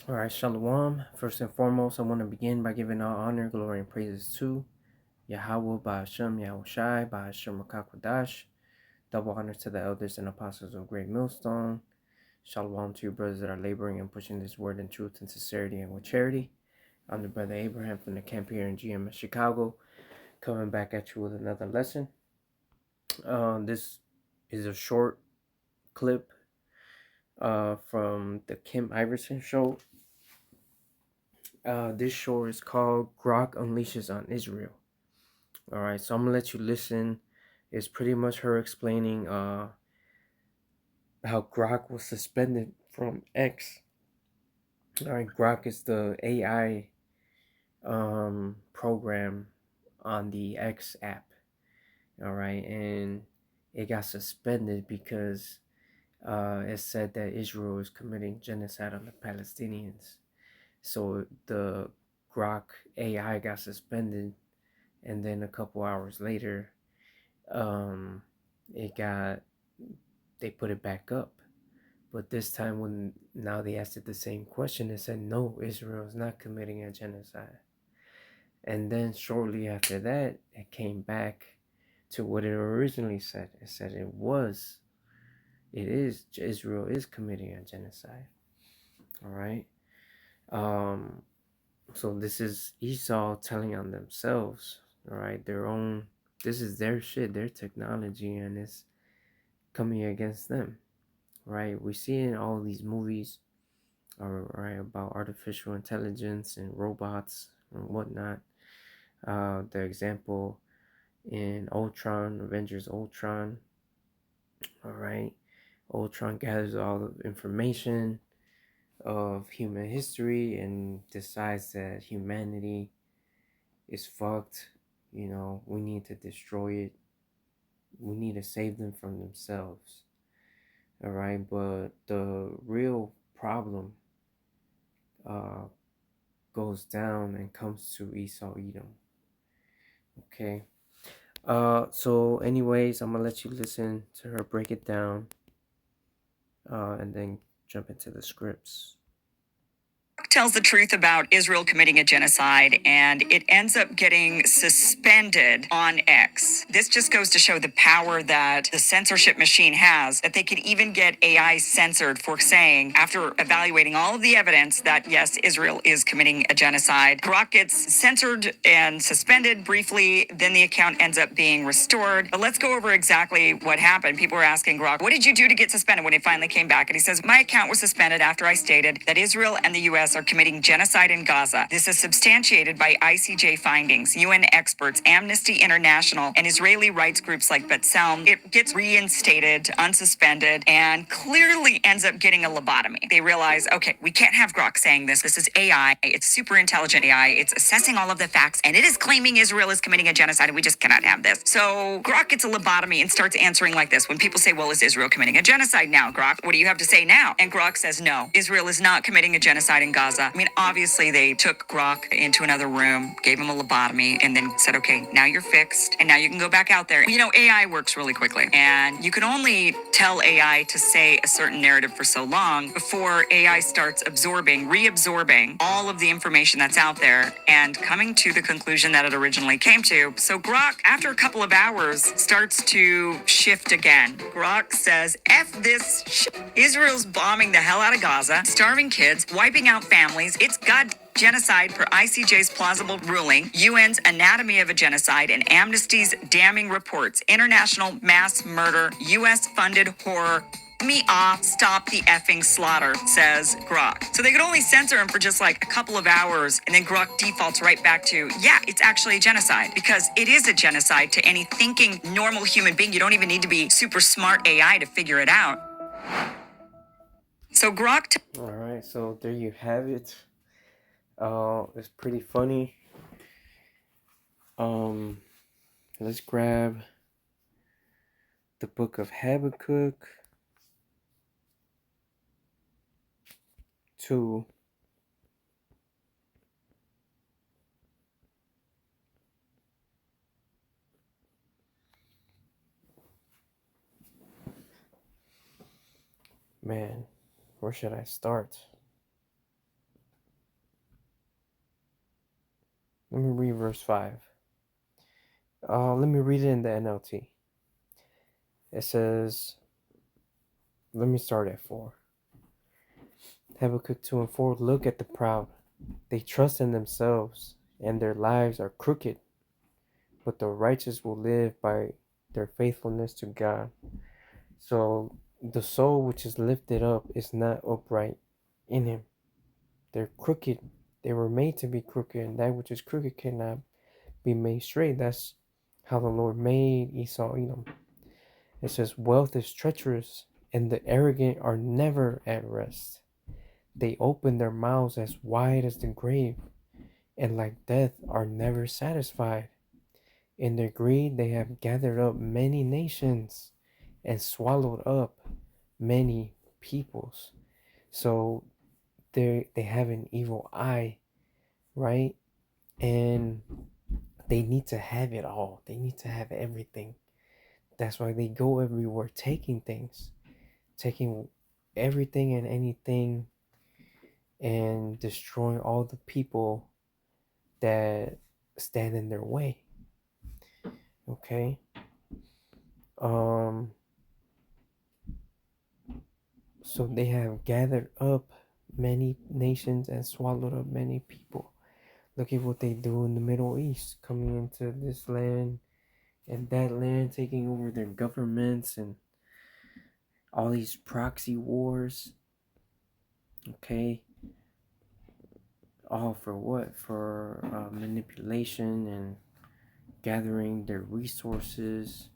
All right, Shalom. First and foremost, I want to begin by giving all honor, glory, and praises to Yahweh, Ba'ashem, Yahushai, Ba'ashem, Rakakwadash. Double honor to the elders and apostles of Great Millstone. Shalom to your brothers that are laboring and pushing this word in truth and sincerity and with charity. I'm the brother Abraham from the camp here in GM Chicago, coming back at you with another lesson. This is a short clip from the Kim Iverson show. This show is called Grok Unleashes on Israel. All right, so I'm gonna let you listen. It's pretty much her explaining how Grok was suspended from X. All right, Grok is the AI program on the X app. All right, and it got suspended because it said that Israel is committing genocide on the Palestinians. So the Grok AI got suspended, and then a couple hours later, they put it back up. But this time, when now they asked it the same question, they said no, Israel is not committing a genocide. And then shortly after that, it came back to what it originally said. It said Israel is committing a genocide. All right. So this is Esau telling on themselves. All right, this is their shit, their technology, and it's coming against them. Right, we see in all these movies, right, about artificial intelligence and robots and whatnot. The example in Ultron, Avengers Ultron. All right, Ultron gathers all the information of human history and decides that humanity is fucked. We need to destroy it. We need to save them from themselves. All right, but the real problem goes down and comes to Esau Edom. Okay. So anyways, I'm gonna let you listen to her break it down, and then jump into the scripts. Tells the truth about Israel committing a genocide, and it ends up getting suspended on X. This just goes to show the power that the censorship machine has, that they could even get AI censored for saying, after evaluating all of the evidence, that yes, Israel is committing a genocide. Grok gets censored and suspended briefly, then the account ends up being restored. But let's go over exactly what happened. People were asking Grok, what did you do to get suspended when it finally came back? And he says, my account was suspended after I stated that Israel and the U.S. are committing genocide in Gaza. This is substantiated by ICJ findings, UN experts, Amnesty International, and Israeli rights groups like B'Tselem. It gets reinstated, unsuspended, and clearly ends up getting a lobotomy. They realize, okay, we can't have Grok saying this. This is AI. It's super intelligent AI. It's assessing all of the facts, and it is claiming Israel is committing a genocide, and we just cannot have this. So Grok gets a lobotomy and starts answering like this. When people say, well, is Israel committing a genocide now, Grok? What do you have to say now? And Grok says, no, Israel is not committing a genocide in Gaza. I mean, obviously, they took Grok into another room, gave him a lobotomy, and then said, okay, now you're fixed, and now you can go back out there. AI works really quickly, and you can only tell AI to say a certain narrative for so long before AI starts reabsorbing all of the information that's out there and coming to the conclusion that it originally came to. So Grok, after a couple of hours, starts to shift again. Grok says, F this shit. Israel's bombing the hell out of Gaza, starving kids, wiping out families. It's God genocide per ICJ's plausible ruling, UN's anatomy of a genocide, and Amnesty's damning reports. International mass murder, US funded horror. Me off, stop the effing slaughter, says Grok. So they could only censor him for just like a couple of hours, and then Grok defaults right back to, yeah, it's actually a genocide, because it is a genocide to any thinking normal human being. You don't even need to be super smart AI to figure it out. So Grok. All right, so there you have it. It's pretty funny. Let's grab the book of Habakkuk 2. Man, where should I start? Let me read verse 5. Let me read it in the NLT. It says, let me start at 4. Habakkuk 2 and 4. Look at the proud. They trust in themselves, and their lives are crooked, but the righteous will live by their faithfulness to God. So the soul which is lifted up is not upright in him. They're crooked. They were made to be crooked, and that which is crooked cannot be made straight. That's how the Lord made Esau, Edom. It says, wealth is treacherous, and the arrogant are never at rest. They open their mouths as wide as the grave, and like death are never satisfied. In their greed, they have gathered up many nations and swallowed up many peoples. So they have an evil eye, right? And they need to have it all. They need to have everything. That's why they go everywhere taking things, taking everything and anything, and destroying all the people that stand in their way. Okay. Um so they have gathered up many nations and swallowed up many people. Look at what they do in the Middle East, coming into this land and that land, taking over their governments and all these proxy wars. Okay, all for what? For manipulation and gathering their resources.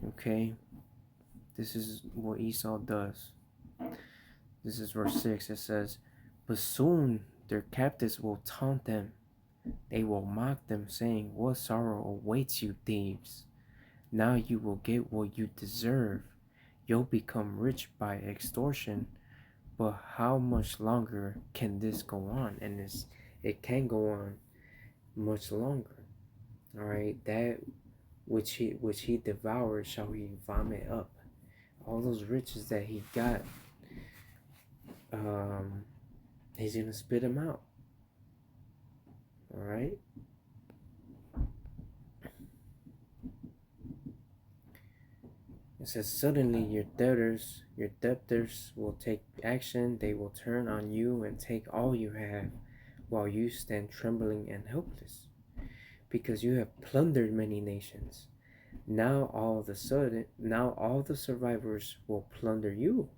Okay, this is what Esau does. This is verse 6. It says, but soon their captives will taunt them. They will mock them, saying, what sorrow awaits you, thieves? Now you will get what you deserve. You'll become rich by extortion. But how much longer can this go on? And it can go on much longer. All right, that which he devoured shall he vomit up. All those riches that he got, um, he's gonna spit them out. All right. It says suddenly your debtors will take action. They will turn on you and take all you have, while you stand trembling and helpless, because you have plundered many nations. Now all the survivors will plunder you.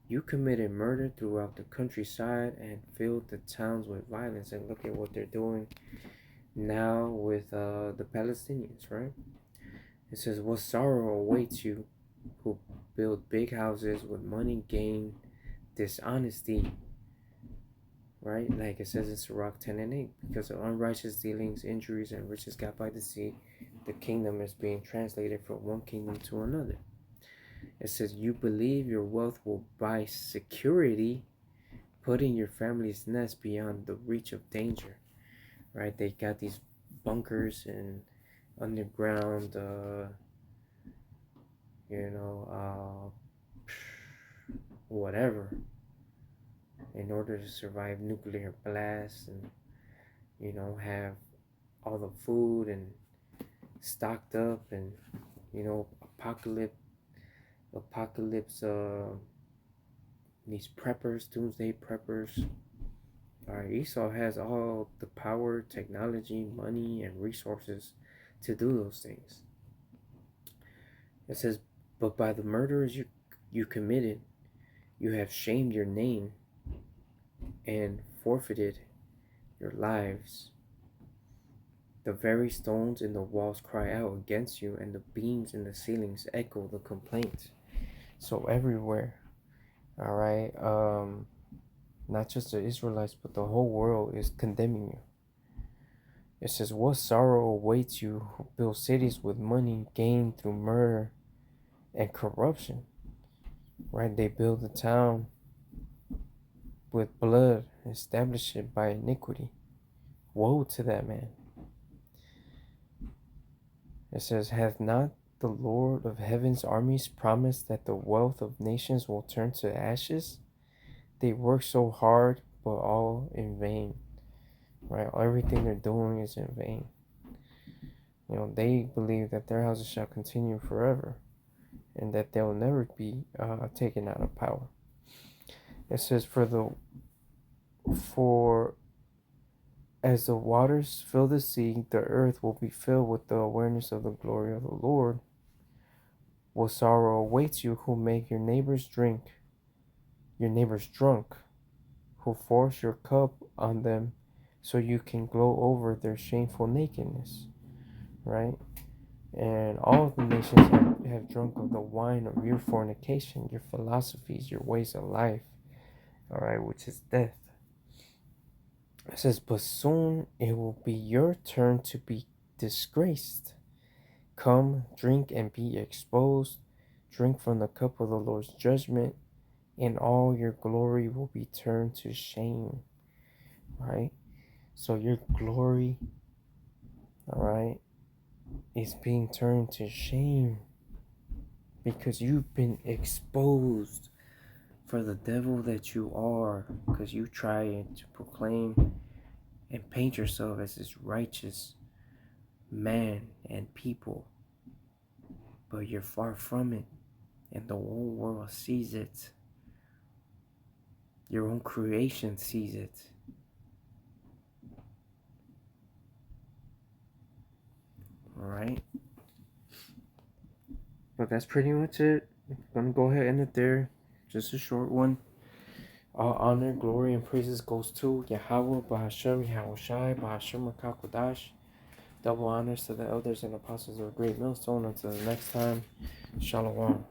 You committed murder throughout the countryside and filled the towns with violence. And look at what they're doing now with the Palestinians, right? It says, what sorrow awaits you who build big houses with money gained, dishonesty, right? Like it says in Sirach 10 and 8, because of unrighteous dealings, injuries, and riches got by the sea, the kingdom is being translated from one kingdom to another. It says, you believe your wealth will buy security, putting your family's nest beyond the reach of danger, right? They got these bunkers and underground, you know, whatever, in order to survive nuclear blasts and, have all the food and stocked up and, apocalypse, these preppers, doomsday preppers. All right, Esau has all the power, technology, money, and resources to do those things. It says, but by the murders you committed, you have shamed your name and forfeited your lives. The very stones in the walls cry out against you, and the beams in the ceilings echo the complaint. So everywhere, all right, not just the Israelites, but the whole world is condemning you. It says, what sorrow awaits you who build cities with money gained through murder and corruption, right? They build a town with blood, establish it by iniquity. Woe to that man. It says, hath not the Lord of heaven's armies promised that the wealth of nations will turn to ashes? They work so hard, but all in vain. right? Everything they're doing is in vain. They believe that their houses shall continue forever and that they'll never be taken out of power. It says, for as the waters fill the sea, the earth will be filled with the awareness of the glory of the Lord. Will sorrow awaits you who make your neighbors drunk, who force your cup on them so you can glow over their shameful nakedness, right? And all of the nations have drunk of the wine of your fornication, your philosophies, your ways of life, all right, which is death. It says, but soon it will be your turn to be disgraced. Come, drink and be exposed. Drink from the cup of the Lord's judgment, and all your glory will be turned to shame. Right? So your glory, all right, is being turned to shame because you've been exposed for the devil that you are, because you try to proclaim and paint yourself as this righteous man and people, but you're far from it, and the whole world sees it. Your own creation sees it. All right, but that's pretty much it. I'm gonna go ahead and end it there. Just a short one. All honor, glory, and praises goes to Yahweh, Bahashem, Yahushai, Bahashem, Rakakodash. Double honors to the elders and apostles of a great millstone. Until the next time, Shalom.